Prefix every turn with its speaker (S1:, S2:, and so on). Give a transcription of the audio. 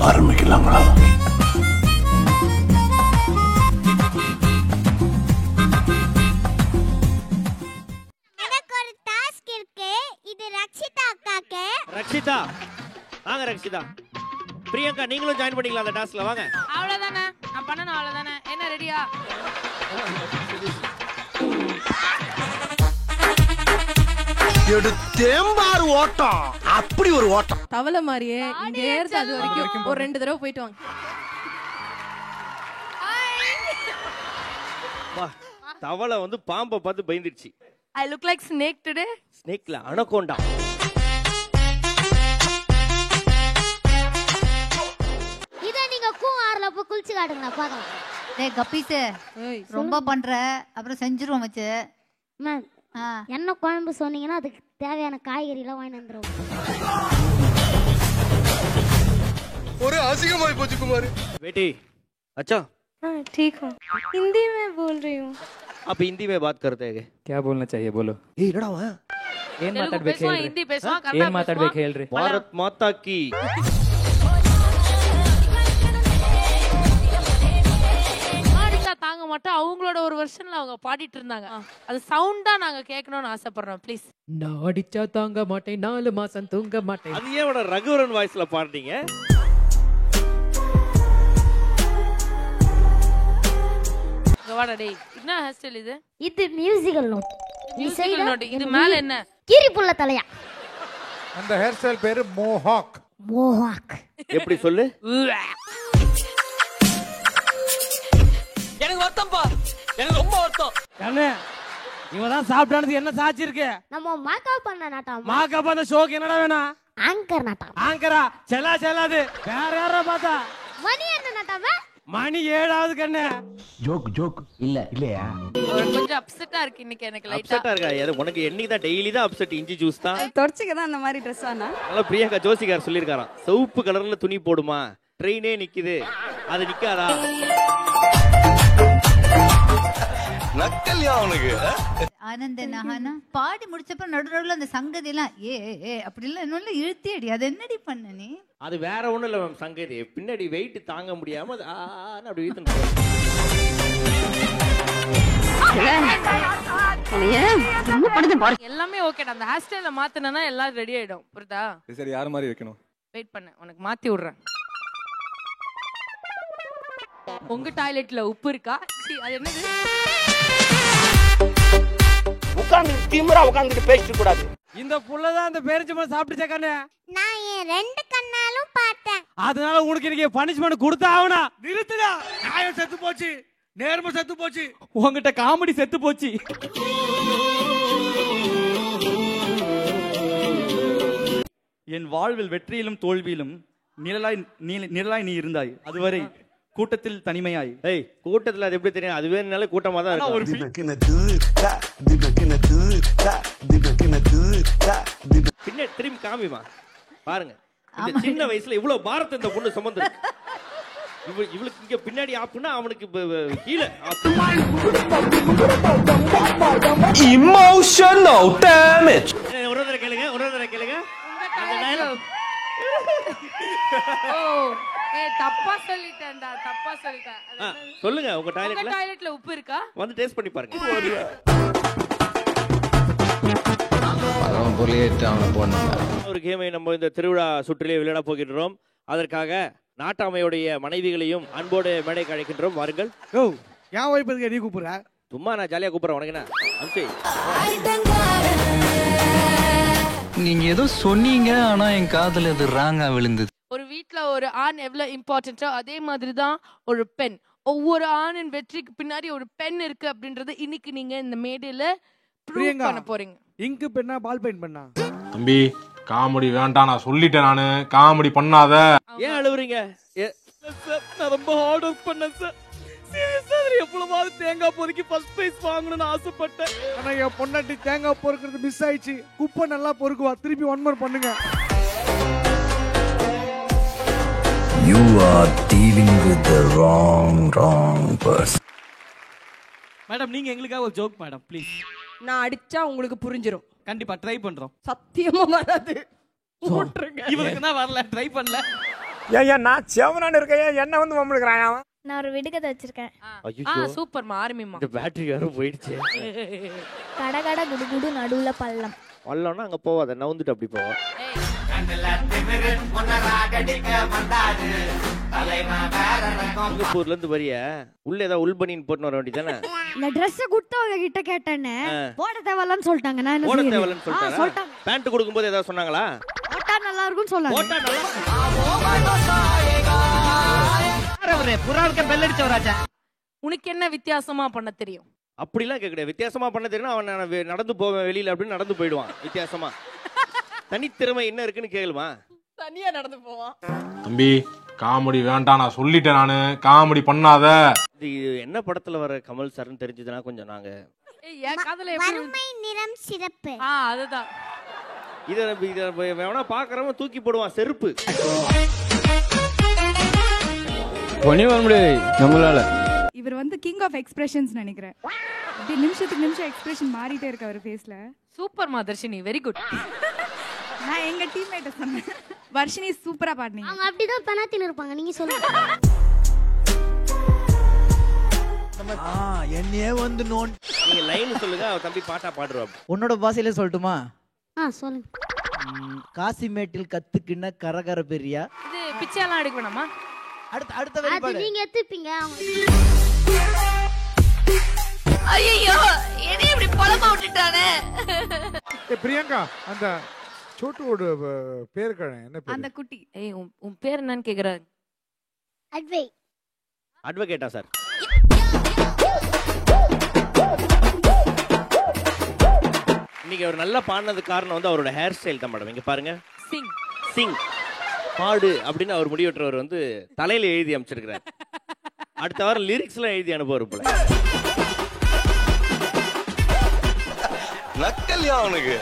S1: ஆரம்பிக்கலாங்களா?
S2: எனக்கு ஒரு டாஸ்க் இருக்கு. இது ரக்ஷிதா அக்காக்கு.
S3: ரக்ஷிதா வாங்க. ரக்ஷிதா, பிரியங்கா நீங்களும் ஜாயின் பண்ணிக்கலாம் அந்த டாஸ்க்ல. வாங்க.
S4: அவ்வளவுதானே நான் பண்ணணும். அவ்வளவுதானே. என்ன ரெடியா?
S5: தேம்பாறு ஓட்டம், அப்படி ஒரு ஓட்டம்.
S6: தவளை மாதிரியே இங்க ஏறுது. அது வரைக்கும் ஒரு 2 தடவை போயிட்டு வாங்க.
S3: தவளை வந்து பாம்பை பார்த்து பயந்துடுச்சு.
S4: I look like snake today.
S3: ஸ்னேக்ல அனகோண்டா.
S2: இத நீங்க கூஆர்ல போய் குளிச்சு காட்டுங்க பாக்கலாம்.
S7: டேய் கப்பீஸ், ரொம்ப பண்ற, அப்புறம் செஞ்சிருவோம் வச்சு.
S2: மேம் என்ன குழம்பு சொன்னீங்கன்னா அதுக்கு தேவையான காய்கறி எல்லாம் வாங்கி வந்துருவோம்.
S5: ஒரு அசிங்கமாய் போச்சு குமார்.
S3: बेटी अच्छा
S6: ठीक हूँ. हिंदी में बोल रही हूँ.
S3: आप हिंदी में बात करते हैं
S8: क्या बोलना चाहिए बोलो.
S3: ए लड़ा हुआ
S8: ಏನ್
S4: ತೆಲುಗು
S8: ಮಾತಾಡ್ಬೇಕು
S4: ಪೇಸುವ,
S8: ಹೇಳ್ರಿ.
S4: ಹಿಂದಿ ಪೇಸುವ,
S8: ಏನ್
S4: ಕನ್ನಡ
S8: ಮಾತಾಡ್ಬೇಕು
S4: ಪೇಸುವ.
S8: ಹೇಳ್ರಿ.
S3: भारत माता की.
S4: பாடிட்டா தாங்க மாட்டோம். அவங்களோட ஒரு வெர்ஷன்ல அவங்க பாடிட்டு இருந்தாங்க. அது சவுண்டா நாங்க கேட்கணும்னு ஆசைப்படுறோம். ப்ளீஸ்.
S6: நான் அடிச்சா தாங்க மாட்டேன், 4 மாசம் தூங்க மாட்டேன்.
S3: அது ஏன் ரகுவரன் வாய்ஸ்ல பாடுறீங்க?
S4: வாடா டேய். என்ன ஹேர் ஸ்டைல் இது?
S2: இது மியூசிக்கல் நோட்.
S4: Musical note. இது மேல என்ன?
S2: கீரி புள்ள தலையா.
S5: அந்த ஹேர் ஸ்டைல் பேரு மோஹாக்.
S2: மோஹாக்.
S3: எப்படி சொல்லு?
S9: எனக்கு வருத்தம்பா, எனக்கு ரொம்ப வருத்தம்.
S10: கண்ணு இவன் தான் சாப்பிட்டானது என்ன சாட்சி இருக்கு?
S2: நம்ம மேக்கப் பண்ண நாட்டாமா.
S10: மாக்கப் அந்த ஷோக்கு என்னடா வேணும்?
S2: ஆங்கர் நாட்டாமா.
S10: ஆங்கரா செல்லாது. வேற யாரா பார்த்தா?
S2: மணி என்ன நாட்டாமா?
S10: மணி 7ஆவது கண்ணு.
S1: ஜோக் இல்லையா?
S4: கொஞ்சம் அப்செட்டா இருக்கு இன்னைக்கு எனக்கு லைட்டா.
S3: அப்செட்டா இருக்கா? அது உனக்கு என்னைக்கு தான் டெய்லி தான் அப்செட். இஞ்சி ஜூஸ் தான்.
S6: தொடச்சிக்க தான் அந்த மாதிரி ட்ரெஸ் ஆனா.
S3: அதனால பிரியங்கா ஜோசிகார் சொல்லியிருக்காராம், சிவப்பு கலர்ல துணி போடுமா, ட்ரெயினே நிக்குது, அது நிக்காதா?
S5: நக்கல்யா அவனுக்கு.
S7: ஆனந்த நஹானா பாடி முடிச்சப்ப நடுநடுல அந்த சங்கதி எல்லாம் ஏ அப்படி எல்லாம் இன்னொன்னு இழுத்தி அடி. அது என்னடி பண்ண நீ?
S3: அது வேற ஒண்ணும் இல்ல மேம். சங்கதி பின்னாடி வெயிட் தாங்க முடியாம அது ஆன்னு அப்படி இழுத்துட்டு
S4: எல்லாமே ஓகேடா. அந்த ஹேர் ஸ்டைல மாத்துனனா எல்லாம் ரெடி ஆயிடும். புரியுதா?
S5: சரி, யார் மாதிரி வைக்கணும்?
S4: வெயிட் பண்ணு, உனக்கு மாத்தி விடுறேன். உங்க டாய்லெட்ல உப்பு இருக்கா? அது என்னது?
S9: உட்கார்ந்து திமிரா உட்கார்ந்துட்டு பேசிட்டு கூடாது.
S10: இந்த புள்ளதான் அந்த பேரிச்சம்பழம் சாப்பிட்டுச்சா கண்ணு?
S2: நான் என் 2 கண்ணாலும் பார்த்தேன்.
S10: அதனால உனக்கு இன்னைக்கு பனிஷ்மெண்ட் கொடுத்தா ஆவனா? நிறுத்துடா. நியாயம் செத்து போச்சு, நேர்மை செத்து போச்சு, உன்கிட்ட காமெடி செத்து போச்சு.
S8: என் வாழ்வில் வெற்றியிலும் தோல்வியிலும் நிழலாய் நீ இருந்தாய். அதுவரை கூட்டத்தில் தனிமையாய்.
S3: ஏய், கூட்டத்துல அது எப்படி தெரியும்? அதுவே நல்ல கூட்டமா தான் இருக்கும். பின்னாடி திரும்பி காமிமா பாருங்க. இந்த சின்ன வயசுல இவ்வளவு பாரத்தை இந்த பொண்ணு சுமந்து இவளுக்கு இங்க பின்னாடி ஆப்புனா அவனுக்கு கீழே
S5: இமோஷனல் டேமேஜ்.
S3: ஒரு தடவை கேளுங்க. அந்த டயலாக்.
S4: ஓ, தப்பா சொல்லிட்டேன்டா. தப்பா சொல்லிட்டேன்.
S3: சொல்லுங்க. உங்க
S4: உங்க
S3: டாய்லெட்ல
S4: டாய்லெட்ல உப்பு இருக்கா?
S3: வந்து டேஸ்ட் பண்ணி பாருங்க. ஒரு கேமை நம்ம இந்த திருவிழா சுற்றிலே விளையாட போகின்றோம். அதற்காக நாட்டாமையுடைய மனைவிகளையும் அன்போடு மேடைக்கு அழைக்கின்றோம். வாருங்கள்.
S10: ஓ, ஏன் வைப்பு இருக்க நீ கூப்பிடுற?
S3: சும்மா நான் ஜாலியா கூப்பிடுறேன். உனக்கு என்ன அம்சி?
S9: நீங்க ஏதோ சொன்னீங்க, ஆனா என் காதுல அது ராங்கா விழுந்தது.
S4: ஒரு வீட்ல ஒரு ஆண் எவ்வளவு இம்பார்ட்டன்ட்டோ அதே மாதிரி தான் ஒரு பெண். ஒவ்வொரு ஆணின் வெற்றிக்கு பின்னாடி ஒரு பெண் இருக்கு அப்படின்றது இன்னைக்கு நீங்க இந்த மேடையில ப்ரூவ் பண்ண போறீங்க.
S10: இங்கு பெண்ணா பால் பெயிண்ட் பண்ணா?
S11: தம்பி காமெடி வேண்டாம், நான் சொல்லிட்டேன். நானு காமெடி பண்ணாத.
S3: ஏன் அழுவுறீங்க?
S10: நான் ரொம்ப ஹார்ட் ஒர்க் பண்ணேன் சார். சீரியஸா எவ்வளவாவது தேங்காய் பொறுக்கி ஃபர்ஸ்ட் பிரைஸ் வாங்கணும்னு ஆசைப்பட்டேன். ஆனா என் பொண்டாட்டி தேங்காய் பொறுக்கிறது மிஸ் ஆயிடுச்சு. குப்பை நல்லா பொறுக்குவா. திருப்பி 1 more பண்ணுங்க.
S1: You are dealing with the wrong person.
S10: Madam, நீங்க எங்களுக்காக ஒரு ஜோக் மேடம் ப்ளீஸ்.
S6: நான் அடிச்சா உங்களுக்கு புரிஞ்சிரும்.
S10: கண்டிப்பா ட்ரை பண்றோம்.
S6: சத்தியமா வராது.
S10: இவருக்கு தான் வரல, ட்ரை பண்ணல. ஏன் நான் செவனான்னு இருக்கேன் என்ன வந்து மம்முழுக்கிறான் அவன்.
S2: நான் ஒரு விடுகதை வச்சிருக்கேன்.
S3: ஐயோ
S4: சூப்பர் ஆரம்பிமா.
S3: இந்த பேட்டரி வேற போயிடுச்சு.
S2: கடகட குடுகுடு நடுவுல பள்ளம்.
S3: பள்ளம்னா அங்க போவாத, நவுந்துட்டு அப்படி போவோம். சிங்கப்பூர்ல இருந்து வரிய உள்ள ஏதாவது உள்பனின் போட்டு வர வேண்டியதானே.
S2: இந்த Dress குடுத்தவங்க கிட்ட கேட்டேனே போட தேவலன்னு சொல்லிட்டாங்க. நான் என்ன
S3: போட
S2: செய்யறது?
S3: தேவலன்னு சொல்லிட்டாங்க. பேண்ட் கொடுக்கும்போது ஏதாவது சொன்னாங்களா?
S2: போட்டா நல்லா இருக்கும்னு சொன்னாங்க.
S3: போட்டா நல்லா
S10: புறாவுக்கு பெல் அடிச்சவராச்சா.
S4: உனக்கு என்ன வித்தியாசமா பண்ண தெரியும்?
S3: அப்படிலாம் கேட்க கிடையாது. வித்தியாசமா பண்ண தெரியும். அவன் நடந்து போவேன் வெளியில அப்படின்னு நடந்து போயிடுவான் வித்தியாசமா. தனித்திறமை என்ன இருக்குன்னு கேளுமா?
S4: தனியா நடந்து போவான்.
S11: தம்பி காமெடி வேண்டாம் நான் சொல்லிட்டேன் நானு. காமெடி பண்ணாத.
S3: இது என்ன படத்துல வர கமல் சார்னு தெரிஞ்சதுன்னா கொஞ்சம் நாங்க
S4: என் காதுல எப்படி
S2: வறுமை நிறம் சிறப்பு.
S4: அதுதான்.
S3: இத வேணா பாக்குறவன் தூக்கி போடுவான் செருப்பு.
S8: ஒண்ணே வர முடியாது நம்மளால.
S6: இவர் வந்து கிங் ஆஃப் எக்ஸ்பிரஷன்ஸ் நினைக்கிறேன். அப்படியே நிமிஷத்துக்கு நிமிஷம் எக்ஸ்பிரஷன் மாறிட்டே இருக்கு அவர் ஃபேஸ்ல.
S4: Super Darshini, very good.
S6: நான் எங்க டீம்மேட்ட சொன்னேன், வர்ஷினி சூப்பரா பாடுனீங்க.
S2: அவங்க அப்படிதான் பணத்தின்னு இருப்பாங்க. நீங்க சொல்லுங்க.
S10: என்னையே வந்து நோன்.
S3: நீங்க லைன் சொல்லுங்க, அவ தம்பி பாட்டா பாடுறா.
S10: உன்னோட பாஷையில சொல்லட்டுமா?
S2: சொல்லுங்க.
S10: காசிமேட்டில் கத்துக்கின கரகர பெரியா.
S4: இது பிச்சையெல்லாம் எடுக்க வேணாமா?
S10: அடுத்த வரி
S2: அது
S10: பாடு.
S2: நீங்க எத்துப்பீங்க.
S4: ஐயோ என்ன இப்படி பழமா விட்டுட்டானே.
S5: பிரியங்கா அந்த சோட்டுவோட பேர் என்ன பேர்?
S6: அந்த குட்டி.
S4: ஏய் உன் பேர் என்னன்னு கேக்குற?
S3: அட்வொகேட்டா சார்? இன்னைக்கு அவர் நல்லா பாடினது காரணம் வந்து அவரோட ஹேர் ஸ்டைல் தான் மேடம். இங்க பாருங்க.
S4: சிங்
S3: சிங் பாடு அப்படின்னு அவர் முடிவெற்றவர் வந்து தலையில எழுதி அமைச்சிருக்கிறார். அடுத்த வாரம் லிரிக்ஸ் எல்லாம் எழுதி அனுப்புவார் போல.
S5: நக்கல்யா அவனுக்கு.